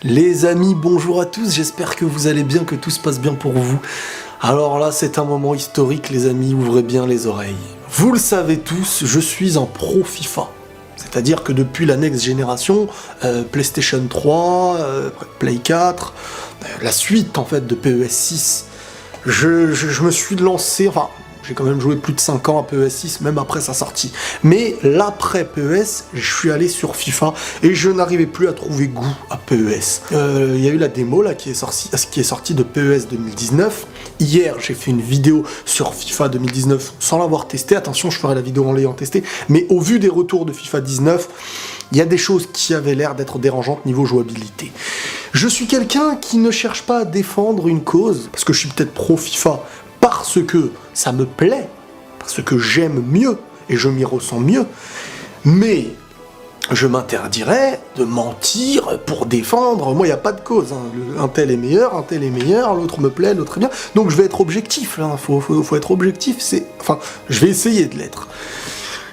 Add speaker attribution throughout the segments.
Speaker 1: Les amis, bonjour à tous, j'espère que vous allez bien, que tout se passe bien pour vous. Alors là, c'est un moment historique les amis, ouvrez bien les oreilles. Vous le savez tous, je suis un pro FIFA. C'est-à-dire que depuis la next génération, PlayStation 3, Play 4, la suite en fait de PES 6, je me suis lancé, enfin... J'ai quand même joué plus de 5 ans à PES 6, même après sa sortie. Mais l'après PES, je suis allé sur FIFA et je n'arrivais plus à trouver goût à PES. Il y a eu la démo là qui est sortie de PES 2019. Hier, j'ai fait une vidéo sur FIFA 2019 sans l'avoir testé. Attention, je ferai la vidéo en l'ayant testé. Mais au vu des retours de FIFA 19, il y a des choses qui avaient l'air d'être dérangeantes niveau jouabilité. Je suis quelqu'un qui ne cherche pas à défendre une cause, parce que je suis peut-être pro FIFA, parce que ça me plaît, parce que j'aime mieux et je m'y ressens mieux, mais je m'interdirais de mentir pour défendre. Moi, il n'y a pas de cause. Un tel est meilleur, l'autre me plaît, l'autre est bien. Donc je vais être objectif, là. Faut être objectif. Enfin, je vais essayer de l'être.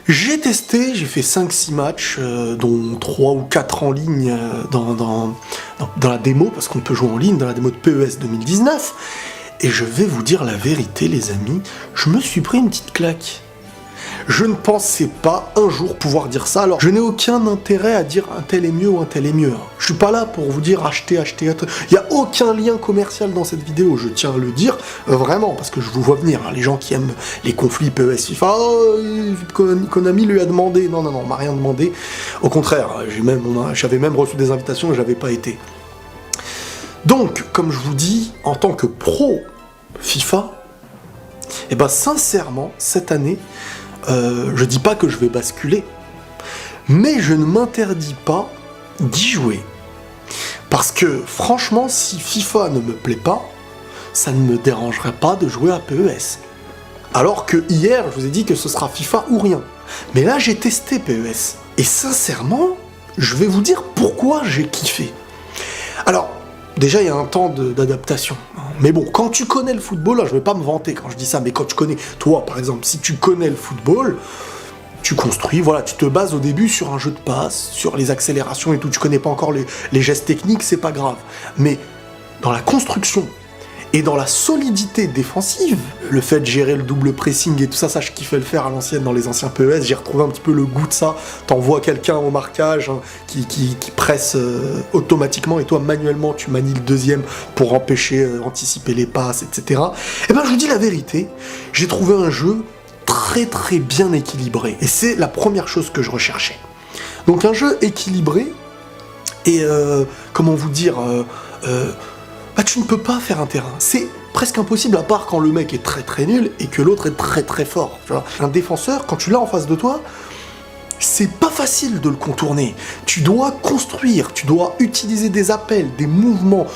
Speaker 1: J'ai testé, j'ai fait 5-6 matchs, dont 3 ou 4 en ligne dans la démo, parce qu'on peut jouer en ligne dans la démo de PES 2019. Et je vais vous dire la vérité, les amis, je me suis pris une petite claque. Je ne pensais pas un jour pouvoir dire ça, alors je n'ai aucun intérêt à dire un tel est mieux ou un tel est mieux. Je suis pas là pour vous dire achetez. Il n'y a aucun lien commercial dans cette vidéo, je tiens à le dire, vraiment, parce que je vous vois venir, hein, les gens qui aiment les conflits PES FIFA, Konami lui a demandé, non, on m'a rien demandé. Au contraire, j'avais même reçu des invitations et je n'avais pas été. Donc, comme je vous dis, en tant que pro FIFA, et ben sincèrement, cette année, je dis pas que je vais basculer, mais je ne m'interdis pas d'y jouer. Parce que, franchement, si FIFA ne me plaît pas, ça ne me dérangerait pas de jouer à PES. Alors que hier, je vous ai dit que ce sera FIFA ou rien. Mais là, j'ai testé PES. Et sincèrement, je vais vous dire pourquoi j'ai kiffé. Alors, déjà, il y a un temps d'adaptation. Mais bon, quand tu connais le football, là, je vais pas me vanter quand je dis ça, mais quand tu connais, toi, par exemple, si tu connais le football, tu construis, voilà, tu te bases au début sur un jeu de passe, sur les accélérations et tout, tu connais pas encore les gestes techniques, c'est pas grave. Mais dans la construction et dans la solidité défensive, le fait de gérer le double pressing et tout ça, je kiffais le faire à l'ancienne dans les anciens PES, j'ai retrouvé un petit peu le goût de ça. T'envoies quelqu'un au marquage hein, qui presse automatiquement et toi manuellement tu manies le deuxième pour empêcher, anticiper les passes, etc. Et ben je vous dis la vérité, j'ai trouvé un jeu très bien équilibré et c'est la première chose que je recherchais. Donc un jeu équilibré et comment vous dire tu ne peux pas faire un terrain. C'est presque impossible à part quand le mec est très nul et que l'autre est très fort. Tu vois. Un défenseur, quand tu l'as en face de toi, c'est pas facile de le contourner. Tu dois construire, tu dois utiliser des appels, des mouvements.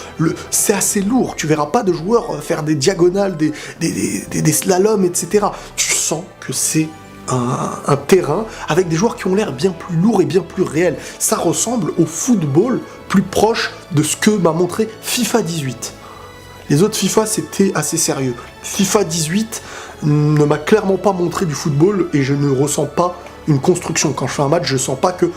Speaker 1: C'est assez lourd. Tu verras pas de joueurs faire des diagonales, des slaloms, etc. Tu sens que c'est un terrain avec des joueurs qui ont l'air bien plus lourds et bien plus réels. Ça ressemble au football plus proche de ce que m'a montré FIFA 18. Les autres FIFA, c'était assez sérieux. FIFA 18 ne m'a clairement pas montré du football et je ne ressens pas une construction. Quand je fais un match, je sens pas que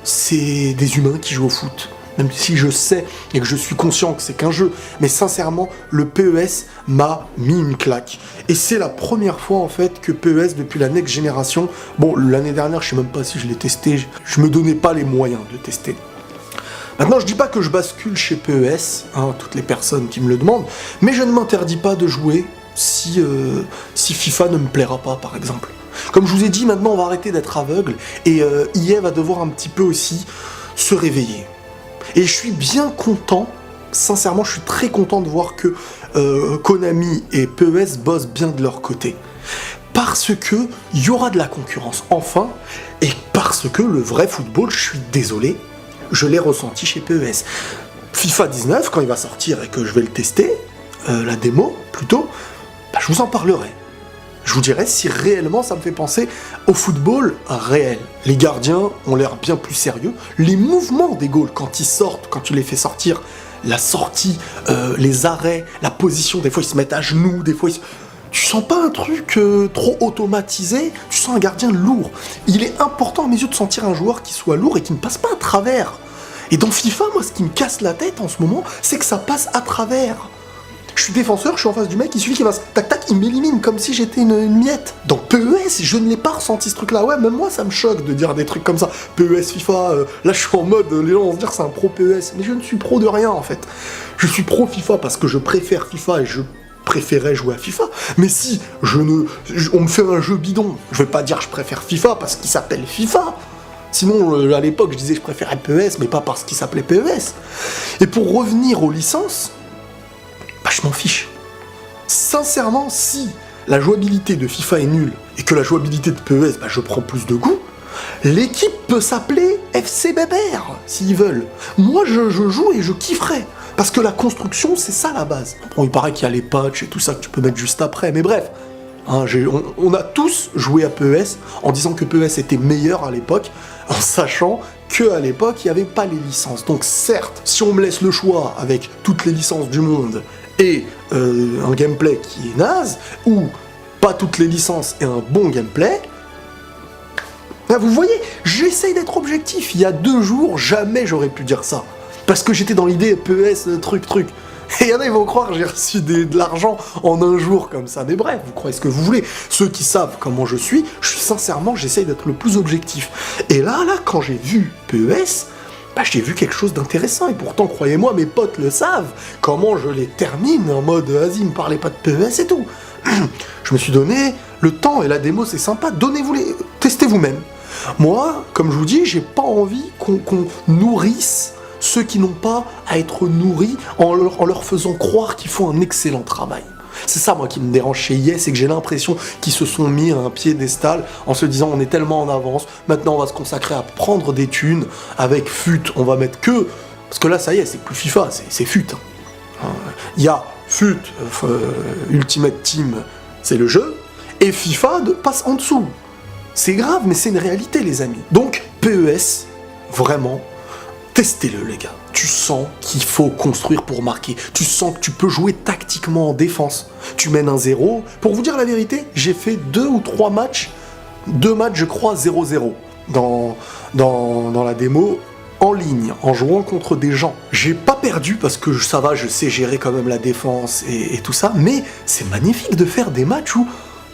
Speaker 1: c'est des humains qui jouent au foot. Même si je sais et que je suis conscient que c'est qu'un jeu. Mais sincèrement, le PES m'a mis une claque. Et c'est la première fois en fait que PES, depuis la next génération, bon l'année dernière, je sais même pas si je l'ai testé, je me donnais pas les moyens de tester. Maintenant, je dis pas que je bascule chez PES, hein, toutes les personnes qui me le demandent, mais je ne m'interdis pas de jouer si FIFA ne me plaira pas, par exemple. Comme je vous ai dit, maintenant on va arrêter d'être aveugle et EA va devoir un petit peu aussi se réveiller. Et je suis bien content, sincèrement je suis très content de voir que Konami et PES bossent bien de leur côté. Parce que il y aura de la concurrence, enfin, et parce que le vrai football, je suis désolé, je l'ai ressenti chez PES. FIFA 19, quand il va sortir et que je vais le tester, la démo plutôt, je vous en parlerai. Je vous dirai si réellement ça me fait penser au football réel. Les gardiens ont l'air bien plus sérieux. Les mouvements des goals, quand ils sortent, quand tu les fais sortir, la sortie, les arrêts, la position, des fois ils se mettent à genoux, des fois ils... Tu sens pas un truc trop automatisé, tu sens un gardien lourd. Il est important à mes yeux de sentir un joueur qui soit lourd et qui ne passe pas à travers. Et dans FIFA, moi, ce qui me casse la tête en ce moment, c'est que ça passe à travers. Je suis défenseur, je suis en face du mec, il suffit qu'il fasse tac-tac, il m'élimine comme si j'étais une miette. Dans PES, je ne l'ai pas ressenti ce truc-là. Ouais, même moi, ça me choque de dire des trucs comme ça. PES, FIFA, là je suis en mode, les gens vont se dire c'est un pro PES. Mais je ne suis pro de rien en fait. Je suis pro FIFA parce que je préfère FIFA et je préférais jouer à FIFA. Mais si on me fait un jeu bidon, je vais pas dire je préfère FIFA parce qu'il s'appelle FIFA. Sinon, à l'époque, je disais je préférais PES, mais pas parce qu'il s'appelait PES. Et pour revenir aux licences, bah je m'en fiche. Sincèrement, si la jouabilité de FIFA est nulle et que la jouabilité de PES, bah je prends plus de goût, l'équipe peut s'appeler FC Bébert, s'ils veulent. Moi, je joue et je kifferais. Parce que la construction, c'est ça la base. Bon, il paraît qu'il y a les patchs et tout ça que tu peux mettre juste après, mais bref. Hein, on a tous joué à PES en disant que PES était meilleur à l'époque, en sachant qu'à l'époque, il n'y avait pas les licences. Donc certes, si on me laisse le choix avec toutes les licences du monde et un gameplay qui est naze, ou pas toutes les licences et un bon gameplay, là, vous voyez, j'essaye d'être objectif. Il y a 2 jours, jamais j'aurais pu dire ça. Parce que j'étais dans l'idée PES, truc. Et il y en a, ils vont croire que j'ai reçu de l'argent en un jour comme ça. Mais bref, vous croyez ce que vous voulez. Ceux qui savent comment je suis, sincèrement, j'essaye d'être le plus objectif. Et là, quand j'ai vu PES, bah, j'ai vu quelque chose d'intéressant. Et pourtant, croyez-moi, mes potes le savent. Comment je les termine en mode, vas-y, me parlez pas de PES et tout. Je me suis donné le temps et la démo, c'est sympa. Testez vous-même. Moi, comme je vous dis, j'ai pas envie qu'on nourrisse ceux qui n'ont pas à être nourris en leur faisant croire qu'ils font un excellent travail. C'est ça, moi, qui me dérange chez EA, c'est que j'ai l'impression qu'ils se sont mis à un piédestal en se disant on est tellement en avance, maintenant on va se consacrer à prendre des thunes, avec FUT, on va mettre que... Parce que là, ça y est, c'est plus FIFA, c'est FUT. Il y a FUT, Ultimate Team, c'est le jeu, et FIFA passe en dessous. C'est grave, mais c'est une réalité, les amis. Donc, PES, vraiment... Testez-le, les gars. Tu sens qu'il faut construire pour marquer. Tu sens que tu peux jouer tactiquement en défense. Tu mènes 1-0. Pour vous dire la vérité, j'ai fait 2 ou 3 matchs. 2 matchs, je crois, 0-0 dans la démo, en ligne, en jouant contre des gens. J'ai pas perdu parce que ça va, je sais gérer quand même la défense et tout ça, mais c'est magnifique de faire des matchs où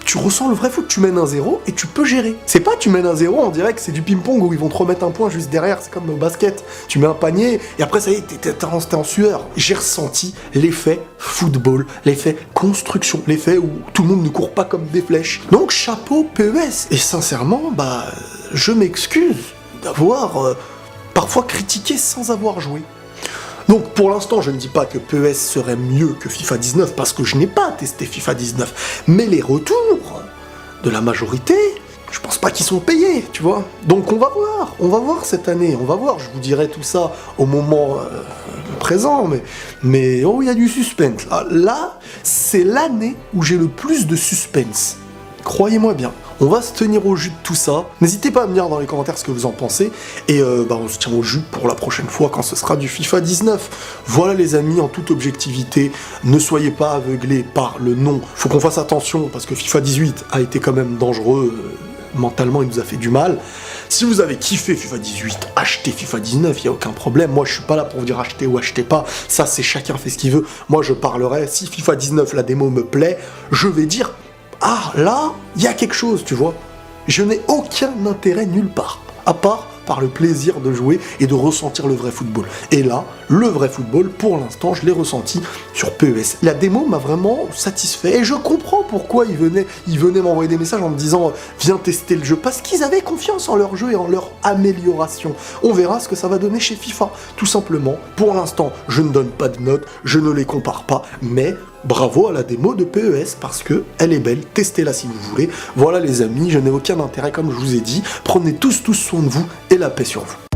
Speaker 1: tu ressens le vrai foot, tu mènes 1-0 et tu peux gérer. C'est pas tu mènes 1-0, on dirait que c'est du ping-pong où ils vont te remettre un point juste derrière, c'est comme au basket. Tu mets un panier et après ça y est, t'es en sueur. J'ai ressenti l'effet football, l'effet construction, l'effet où tout le monde ne court pas comme des flèches. Donc chapeau PES. Et sincèrement, je m'excuse d'avoir parfois critiqué sans avoir joué. Donc pour l'instant, je ne dis pas que PES serait mieux que FIFA 19 parce que je n'ai pas testé FIFA 19, mais les retours de la majorité, je pense pas qu'ils sont payés, tu vois. Donc on va voir cette année, on va voir, je vous dirai tout ça au moment présent, mais oh, il y a du suspense. Là, c'est l'année où j'ai le plus de suspense. Croyez-moi bien. On va se tenir au jus de tout ça. N'hésitez pas à me dire dans les commentaires ce que vous en pensez. Et on se tient au jus pour la prochaine fois quand ce sera du FIFA 19. Voilà les amis, en toute objectivité, ne soyez pas aveuglés par le nom. Faut qu'on fasse attention parce que FIFA 18 a été quand même dangereux. Mentalement, il nous a fait du mal. Si vous avez kiffé FIFA 18, achetez FIFA 19, il n'y a aucun problème. Moi, je suis pas là pour vous dire achetez ou achetez pas. Ça, c'est chacun fait ce qu'il veut. Moi, je parlerai. Si FIFA 19, la démo me plaît, je vais dire... Ah, là, il y a quelque chose, tu vois. Je n'ai aucun intérêt nulle part, à part par le plaisir de jouer et de ressentir le vrai football. Et là, le vrai football, pour l'instant, je l'ai ressenti sur PES. La démo m'a vraiment satisfait et je comprends pourquoi ils venaient m'envoyer des messages en me disant « Viens tester le jeu », parce qu'ils avaient confiance en leur jeu et en leur amélioration. On verra ce que ça va donner chez FIFA, tout simplement. Pour l'instant, je ne donne pas de notes, je ne les compare pas, mais... Bravo à la démo de PES parce que elle est belle, testez-la si vous voulez. Voilà les amis, je n'ai aucun intérêt comme je vous ai dit. Prenez tous soin de vous et la paix sur vous.